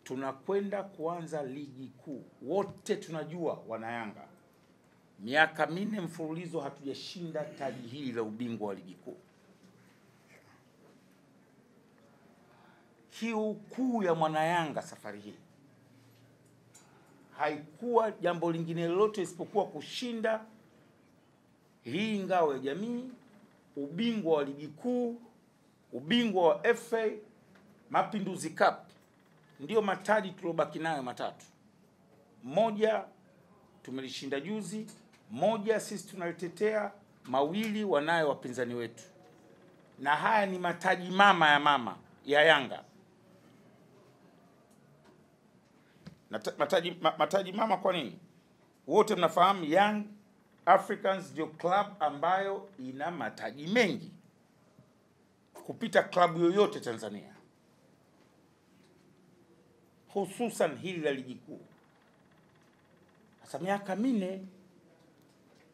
tunakwenda kuanza ligi kuu. Wote tunajua wanayanga, miaka 4 mfululizo hatujashinda taji hili la ubingwa wa ligi kuu. Kiu kuu ya mwanayanga safari hii haikuwa jambo lingine lolote isipokuwa kushinda hii ngao ya jamii, ubingwa wa ligi kuu, ubingwa wa FA, Mapinduzi Cup. Ndio mataji tulobaki nayo matatu. Moja tumelishinda juzi, moja sisi tunalitetea, mawili wanayo wapinzani wetu. Na haya ni mataji mama ya Yanga. Mataji mama kwa nini? Wote mnafahamu Young Africans ndio club ambayo ina mataji mengi kupita klabu yoyote Tanzania, hususan hili la ligi kuu. Sasa miaka 4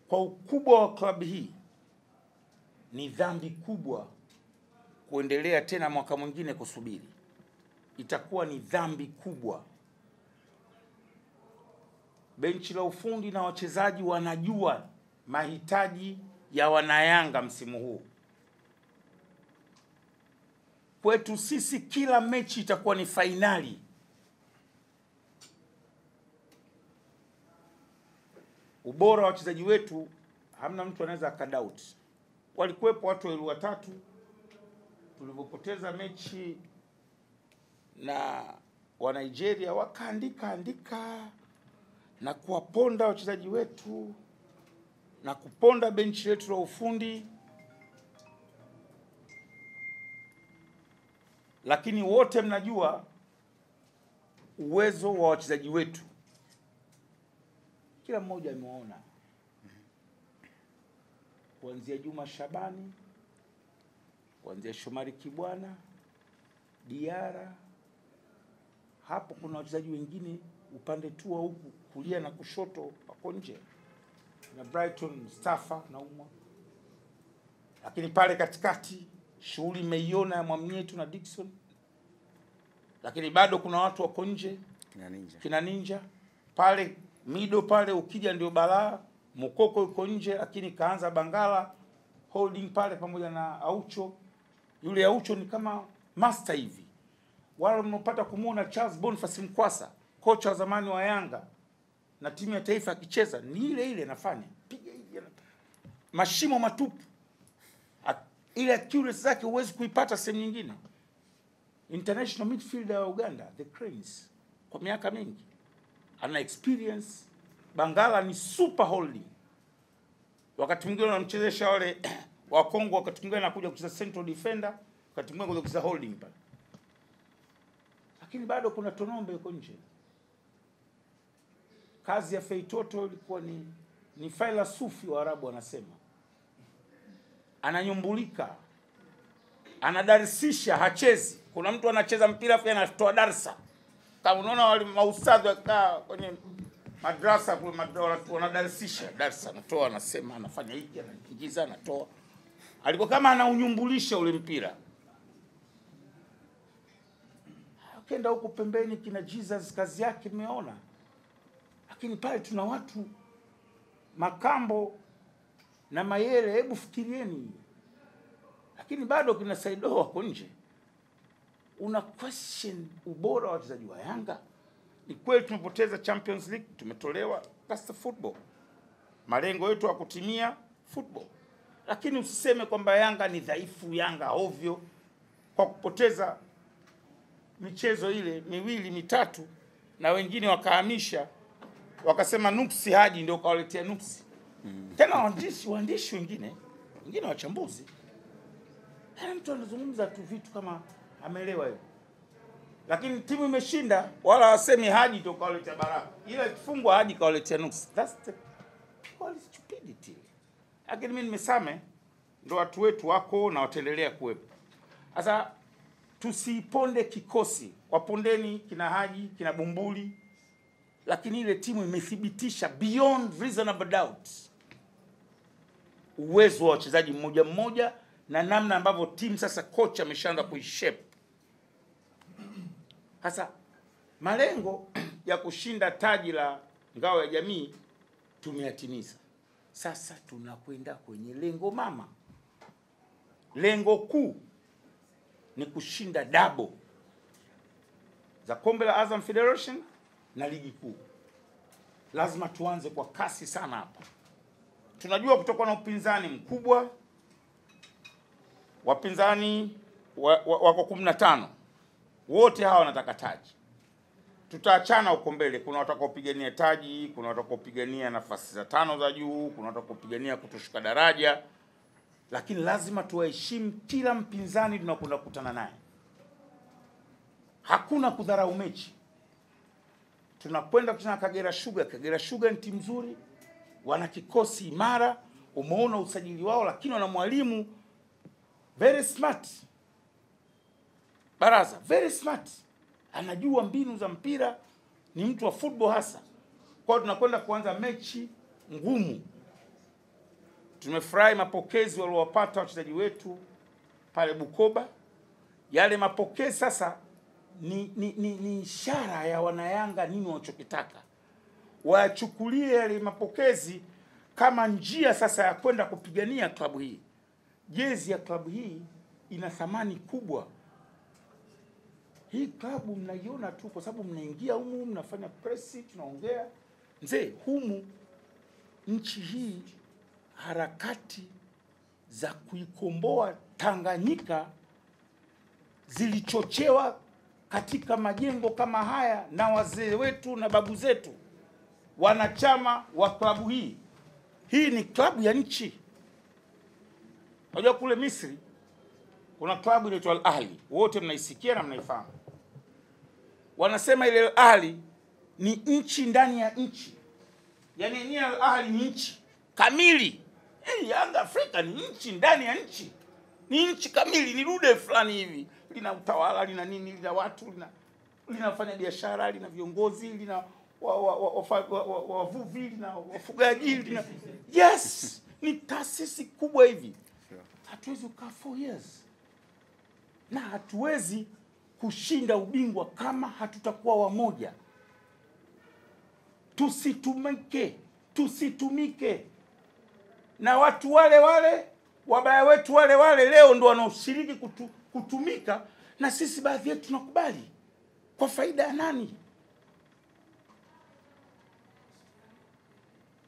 kwa ukubwa wa klabu hii, ni dhambi kubwa kuendelea tena mwaka mwingine kusubiri. Itakuwa ni dhambi kubwa. Benchi la ufundi na wachezaji wanajua mahitaji ya wanayanga msimu huu. Kwetu sisi kila mechi itakuwa ni fainali. Ubora wa wachezaji wetu hamna mtu anaweza akadoubt. Walikuwepo watu wawili watatu tulipopoteza mechi na wa Nigeria, wakaandika na kuwaponda wachezaji wetu na kuponda benchi letu la ufundi, lakini wote mnajua uwezo wa wachezaji wetu. Kila mmoja ameona, kuanzia Juma Shabani, kuanzia Shomari Kibwana, Diara. Hapo kuna wachezaji wengine upande tu wa huku kulia na kushoto wako nje, na Brighton Mustafa na Umwa. Lakini pale katikati shughuli mmeiona ya Mwamnyetu na Dickson. Lakini bado kuna watu wako nje, kina Ninja. Pale mido pale ukija ndio balaa. Mukoko yuko nje, lakini kaanza Bangala holding pale pamoja na Aucho. Yule Aucho ni kama master hivi. Wale mnopata kumuona Charles Boniface Mkwasa, kocha wa zamani wa Yanga na timu ya taifa akicheza, ni ile anafanya. Piga hivi, mashimo matupu. Ile accuracy zake huwezi kuipata sehemu nyingine. International midfielder wa Uganda, the Cranes, kwa miaka mingi ana experience. Bangala ni super holding. Wakati mwingine wanamchezesha wale wa Kongo, wakati mwingine anakuja kucheza central defender, wakati mwingine anakuja kucheza holding pale. Lakini bado kuna Tonombe yuko nje. Kazi ya Feitoto ilikuwa ni faila sufi wa Arabu wanasema. Ananyumbulika, anadarisisha, hachezi. Kuna mtu anacheza mpira afa anatoa darsa. Kama unaona wale maustadhi wakaa kwenye madrasa kwa wanadarisisha, darsa anatoa, anasema, anafanya hiki, anaingiza, anatoa. Alikuwa kama anaunyumbulisha ule mpira. Kenda huko pembeni kina Jesus kazi yake mmeona. Lakini pale tuna watu Makambo na Mayele, hebu fikirieni. Lakini bado kina Saido wako nje. Una question ubora wa wachezaji wa Yanga. Ni kweli tumepoteza Champions League, tumetolewa, that's the football. Malengo yetu ya kutimia football. Lakini usiseme kwamba Yanga ni dhaifu, Yanga ovyo kwa kupoteza michezo ile miwili mitatu, na wengine wakahamisha wakasema nuksi Haji ndio kawaletea nuksi. Tena waandishi wengine wachambuzi. Mtu anazungumza tu vitu kama ameelewa hiyo. Lakini timu imeshinda wala wasemi Haji ndio kawaletea baraka. Ile kifungwa Haji kawaletea nuksi. That's the pure stupidity. Lakini mimi nimesame ndio watu wetu wako na wataendelea kuwepo. Sasa tusiponde kikosi. Wapondeni kina Haji, kina Bumbuli. Lakini ile timu imethibitisha beyond reasonable doubt uwezo wa wachezaji mmoja mmoja na namna ambavyo timu sasa kocha ameshaanza kuishape. Sasa Malengo ya kushinda taji la ngao ya jamii tumeyatimiza. Sasa tunakwenda kwenye lengo mama. Lengo kuu ni kushinda double za kombe la Azam Federation na ligi kuu. Lazima tuanze kwa kasi sana hapa. Tunajua kutokuwa na upinzani mkubwa. Wapinzani wako 15. Wote hawa wanataka taji. Tutaachana huko mbele. Kuna watakaopigania taji, kuna watakaopigania nafasi za 5 za juu, kuna watakaopigania kutoshuka daraja. Lakini lazima tuwaheshimu kila mpinzani tunakwenda kukutana naye. Hakuna kudharau mechi. Tunakwenda kutana na Kagera Sugar. Kagera Sugar ni timu nzuri, wana kikosi imara, umeona usajili wao, lakini wana mwalimu very smart. Baraza very smart, anajua mbinu za mpira, ni mtu wa football hasa. Kwa hiyo tunakwenda kuanza mechi ngumu. Tumefurahi mapokezi waliowapata wachezaji wetu pale Bukoba. Yale mapokezi sasa ni ishara ya wanayanga nini wanachokitaka. Wachukulie yale mapokezi kama njia sasa ya kwenda kupigania klabu hii. Jezi ya klabu hii ina thamani kubwa. Hii klabu mnaiona tu kwa sababu mnaingia humu, mnafanya press, tunaongea. Mzee, humu nchi hii harakati za kuikomboa Tanganyika zilichochewa katika majengo kama haya na wazee wetu na babu zetu, wanachama wa klabu hii. Hii ni klabu ya nchi. Unajua kule Misri kuna klabu inaitwa Al Ahli, wote mnaisikia na mnaifahamu. Wanasema ile Al Ahli ni nchi ndani ya nchi. Yaani ni Al Ahli ni nchi kamili. Yanga Afrika ni nchi ndani ya nchi. Ni nchi kamili, ni rude fulani hivi. Lina utawala, lina nini, lina watu, linafanya biashara, lina viongozi, lina wavuvi, lina wafugaji, lina yes, ni taasisi kubwa hivi. Hatuwezi kukaa 4 years. Na hatuwezi kushinda ubingwa kama hatutakuwa wamoja. Tusitumike na watu wale wabaya wetu wale leo ndo wanaoshiriki kutumika, na sisi baadhi yetu tunakubali. Kwa faida ya nani?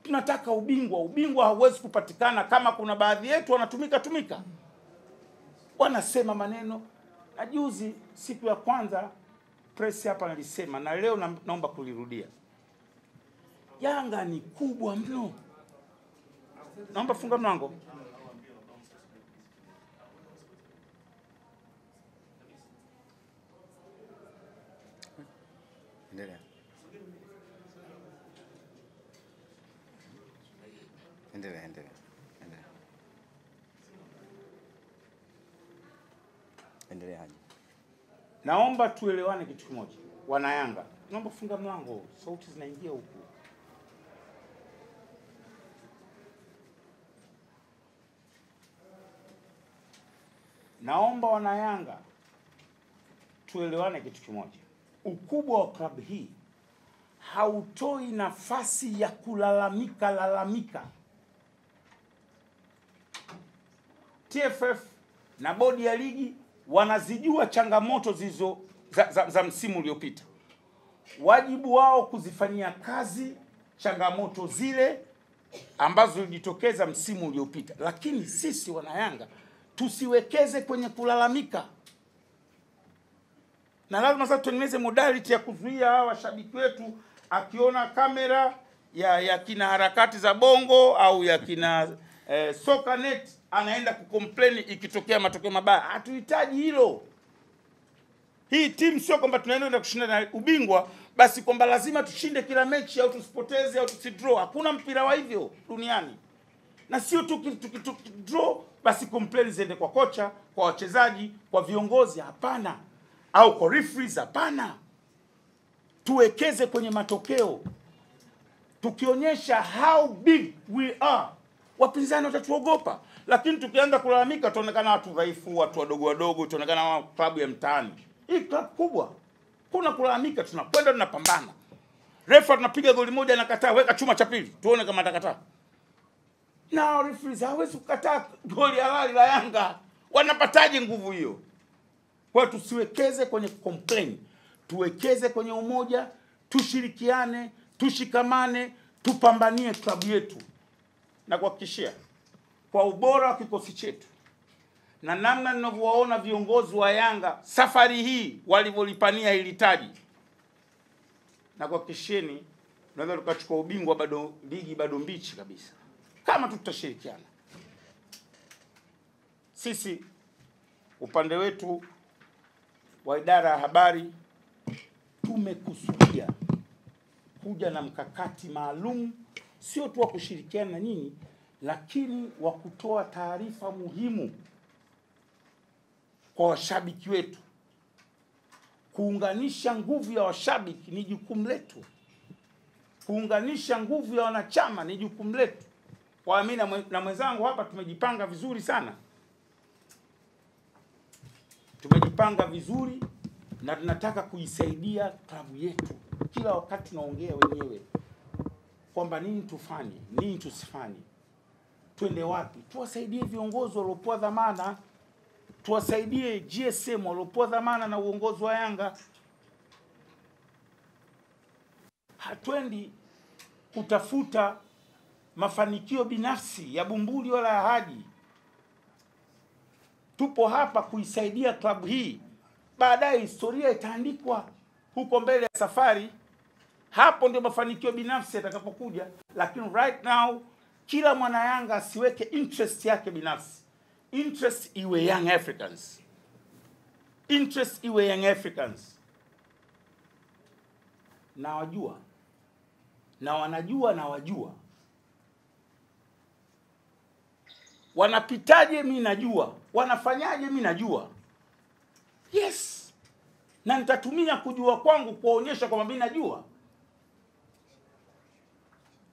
Tunataka ubingwa. Ubingwa hauwezi kupatikana kama kuna baadhi yetu wanatumika. Wanasema maneno. Na juzi siku ya kwanza press hapa nilisema, na leo naomba kulirudia. Yanga ni kubwa mno. Naomba funga mlango. Endelea. Naomba tuelewane kitu kimoja. Wana Yanga, naomba funga mlango, sauti zinaingia huku. Naomba wana Yanga tuelewane kitu kimoja. Ukubwa wa klabu hii hautoi nafasi ya kulalamika. TFF na bodi ya ligi wanazijua changamoto zizo za msimu uliopita. Wajibu wao kuzifanyia kazi changamoto zile ambazo zilijitokeza msimu uliopita. Lakini sisi wana Yanga tusiwekeze kwenye kulalamika. Na lazima sasa tutengeneze modality ya kuzuia hawa washabiki wetu, akiona kamera ya kina harakati za Bongo au ya kina Sokanet anaenda kucomplain ikitokea matokeo mabaya. Hatuhitaji hilo. Hii timu sio kwamba tunaenda kushinda na ubingwa basi kwamba lazima tushinde kila mechi au tusipoteze au tusidraw. Hakuna mpira wa hivyo duniani. Na sio tukidraw basi complain ziende kwa kocha, kwa wachezaji, kwa viongozi, hapana. Au kwa referees, hapana. Tuwekeze kwenye matokeo. Tukionyesha how big we are, wapinzani watatuogopa. Lakini tukianza kulalamika tuonekana watu dhaifu, watu wadogo, tuonekana klabu ya mtaani. Hii klabu kubwa. Kuna kulalamika, tunakwenda tunapambana. Refa tunapiga goli moja anakataa, weka chuma cha pili tuone kama atakataa. Na referees hawezi kukataa goli halali la Yanga. Wanapataje nguvu hiyo? Kwa tusiwekeze kwenye complain. Tuwekeze kwenye umoja, tushirikiane, tushikamane, tupambanie klabu yetu. Na kuhakikishia kwa ubora wa kikosi chetu na namna ninavyowaona viongozi wa Yanga safari hii walivyolipania hili taji, na kuhakikishieni tunaweza tukachukua ubingwa, bado ligi bado mbichi kabisa kama tutashirikiana. Sisi upande wetu wa idara ya habari tumekusudia kuja na mkakati maalum, sio tu wa kushirikiana na nyinyi, lakini wa kutoa taarifa muhimu kwa washabiki wetu. Kuunganisha nguvu ya washabiki ni jukumu letu. Kuunganisha nguvu ya wanachama ni jukumu letu. Kwa mimi na mwenzangu hapa tumejipanga vizuri sana. Tumejipanga vizuri na tunataka kuisaidia klabu yetu. Kila wakati tunaongea wenyewe kwamba nini tufanye, nini tusifanye, twende wapi. Tuwasaidie viongozi waliopewa dhamana, tuwasaidie GSM waliopewa dhamana na uongozi wa Yanga. Hatwendi kutafuta mafanikio binafsi ya Bumbuli wala ya Haji. Tupo hapa kuisaidia klabu hii. Baadaye historia itaandikwa huko mbele ya safari. Hapo ndio mafanikio binafsi yatakapokuja. Lakini right now kila mwana Yanga asiweke interest yake binafsi. Interest iwe Young Africans. Interest iwe Young Africans. Na wajua. Na wanajua na wajua. Wanapitaje mimi najua. Wanafanyaje mimi najua. Yes. Na nitatumia kujua kwangu kuonyesha kwamba mimi najua.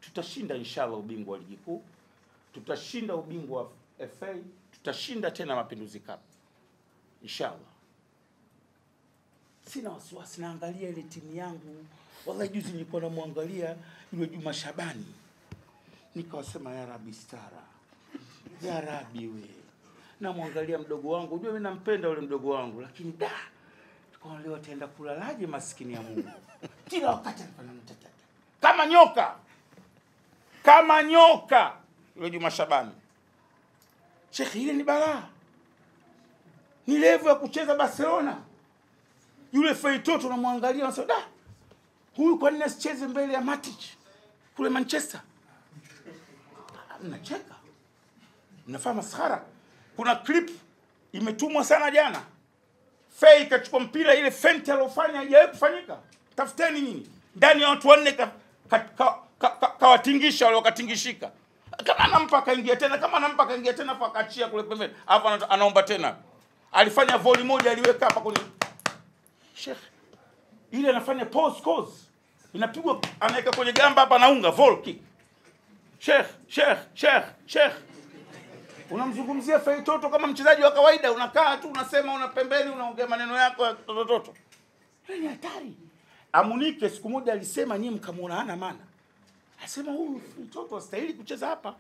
Tutashinda inshallah ubingwa wa ligi kuu. Tutashinda ubingwa wa FA. Tutashinda tena Mapinduzi Cup. Inshallah. Sina wasiwasi, naangalia ile timu yangu. Wallahi juzi nilikuwa namwangalia yule Juma Shabani. Nikawasema ya Rabbi stara. Ya Rabbi we. Namwangalia mdogo wangu. Unajua mimi nampenda yule mdogo wangu, lakini kwa leo ataenda kulalaje maskini ya Mungu. Kila wakati anataka. Kama nyoka. Kama nyoka yule Juma Shabani. Sheikh, ile ni balaa. Ni level ya kucheza Barcelona. Yule Feitoto tunamwangalia unasema huyu kwa nini asicheze mbele ya Matic kule Manchester? Mnacheka. Mnafahamu maskhara. Kuna clip imetumwa sana jana. Fei kachukua mpira, ile fenti alofanya haijawahi kufanyika. Tafuteni nini? Ndani ya watu wanne kawatingisha wale wakatingishika. Kama anampa kaingia tena, kama anampa kaingia tena afa akaachia kule pembeni. Hapa anaomba tena. Alifanya volley moja aliweka hapa kwenye Sheikh. Ile anafanya pause course. Inapigwa anaweka kwenye gamba hapa anaunga volley kick. Sheikh. Unamzungumzia Feitoto kama mchezaji wa kawaida, unakaa tu unasema una pembeni unaongea maneno yako ya toto. Ni hatari. Amunike siku moja alisema nyinyi mkamuona hana maana. Anasema huyu Feitoto hastahili kucheza hapa.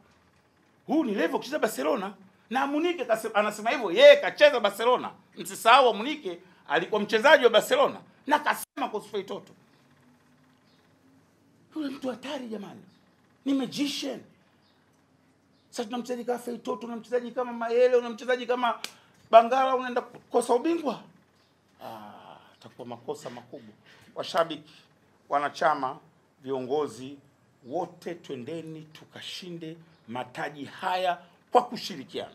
Huu ni level kucheza Barcelona. Na Amunike anasema hivyo, yeye kacheza Barcelona. Msisahau Amunike alikuwa mchezaji wa Barcelona na kasema kwa Feitoto. Yule mtu hatari jamani. Ni magician. Sasa tuna mchezaji kama Feitoto, na mchezaji kama Mayele, na mchezaji kama Bangala, unaenda kukosa ubingwa? Itakuwa makosa makubwa. Washabiki, wanachama, viongozi wote twendeni tukashinde mataji haya kwa kushirikiana.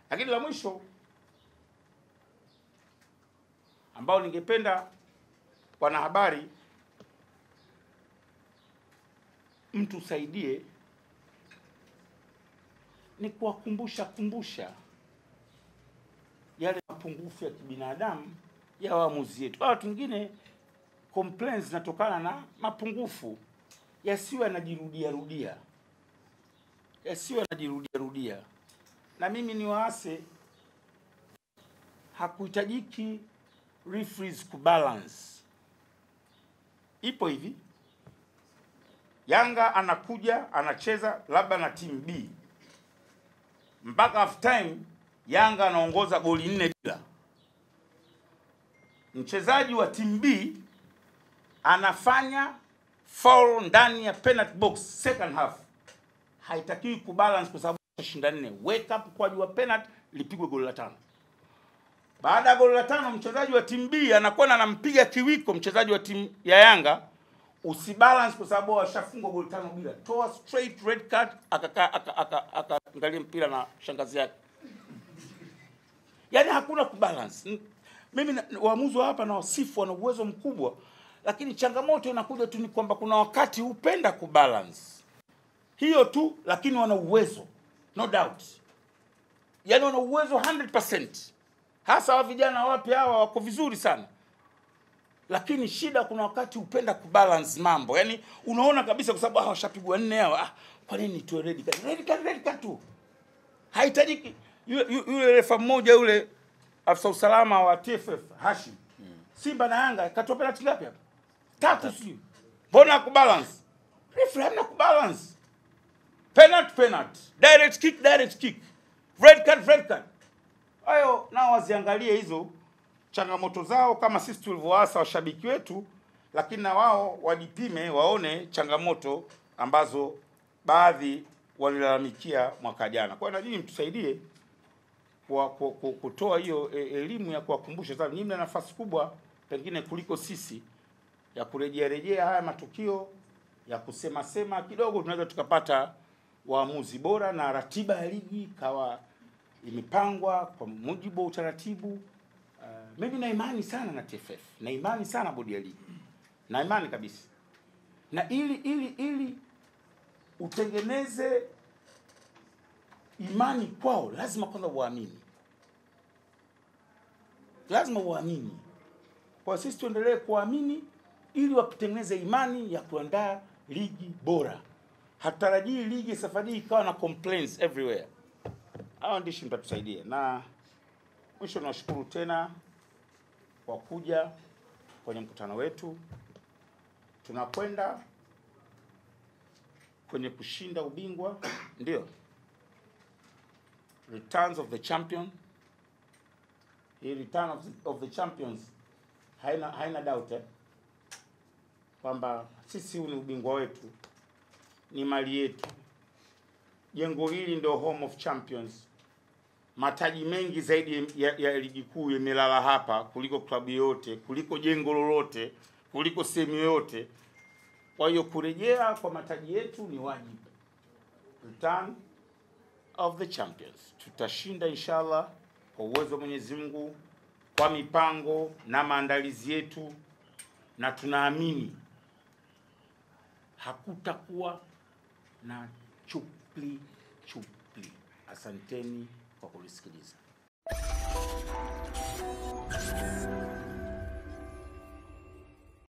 Lakini la mwisho ambao ningependa wanahabari mtu saidie ni kuwakumbusha yale mapungufu ya kibinadamu ya waamuzi yetu. Watu wengine complaints zinatokana na mapungufu yasiyo yanajirudia. Na mimi ni waase, hakuhitajiki referees kubalance. Ipo hivi, Yanga anakuja anacheza labda na team B, mpaka half time Yanga anaongoza goli 4-0. Mchezaji wa team B anafanya foul ndani ya penalty box second half, haitakiwi kubalance kwa sababu shinda 4. Wake up kwa jua penalty lipigwe goli la 5. Baada ya goli la 5 mchezaji wa team B anakuwa anampiga kiwiko mchezaji wa timu ya Yanga, usibalance kwa sababu washafungwa goli 5 bila. Toa straight red card, akaangalia mpira na shangazi yake. Yaani hakuna kubalance. Mimi waamuzi hapa na wasifu wana uwezo mkubwa, lakini changamoto inakuja tu ni kwamba kuna wakati hupenda kubalance. Hiyo tu, lakini wana uwezo, no doubt. Yaani wana uwezo 100%. Hasa wa vijana wapi hawa wako vizuri sana. Lakini shida kuna wakati hupenda kubalance mambo. Yaani unaona kabisa kwa sababu washapigwa 4 hawa, kwa nini tu red card? Red card tu. Haitajiki. Yule refa mmoja yule afisa usalama wa TFF Hashim, Simba na Yanga katoa penalty ngapi hapa? 3 sio. Mbona kubalance? Referee hamna kubalance. Penalty. Direct kick. Red card. Hayo nao waziangalie hizo changamoto zao kama sisi tulivyoasa washabiki wetu, lakini na wao wajipime waone changamoto ambazo baadhi walilalamikia mwaka jana. Kwa hiyo na nyinyi mtusaidie kwa kutoa hiyo elimu ya kuwakumbusha, sababu nyinyi mna nafasi kubwa pengine kuliko sisi ya kurejea haya matukio, ya kusema kidogo tunaweza tukapata waamuzi bora na ratiba ya ligi kawa imepangwa kwa mujibu wa utaratibu. Mimi na imani sana na TFF, na imani sana bodi ya ligi, na imani kabisa. Na ili utengeneze imani kwao, lazima kwanza uamini. Lazima uamini. Kwa sisi tuendelee kuamini ili watengeneze imani ya kuandaa ligi bora. Hatarajii ligi safari ikawa na complaints everywhere. Hao ndishi mtatusaidia. Na mwisho nashukuru tena kwa kuja kwenye mkutano wetu. Tunakwenda kwenye kushinda ubingwa, ndio. Returns of the champion. Hii return of the champions haina doubt kwamba sisi huu ni ubingwa wetu, ni mali yetu. Jengo hili ndio home of champions. Mataji mengi zaidi ya ligi kuu yamelala hapa kuliko klabu yote, kuliko jengo lolote, kuliko sehemu yote. Kwa hiyo kurejea kwa mataji yetu ni wajibu. Return of the champions. Tutashinda inshallah kwa uwezo wa Mwenyezi Mungu, kwa mipango na maandalizi yetu, na tunaamini hakutakuwa na chupli. Asanteni kwa kulisikiliza.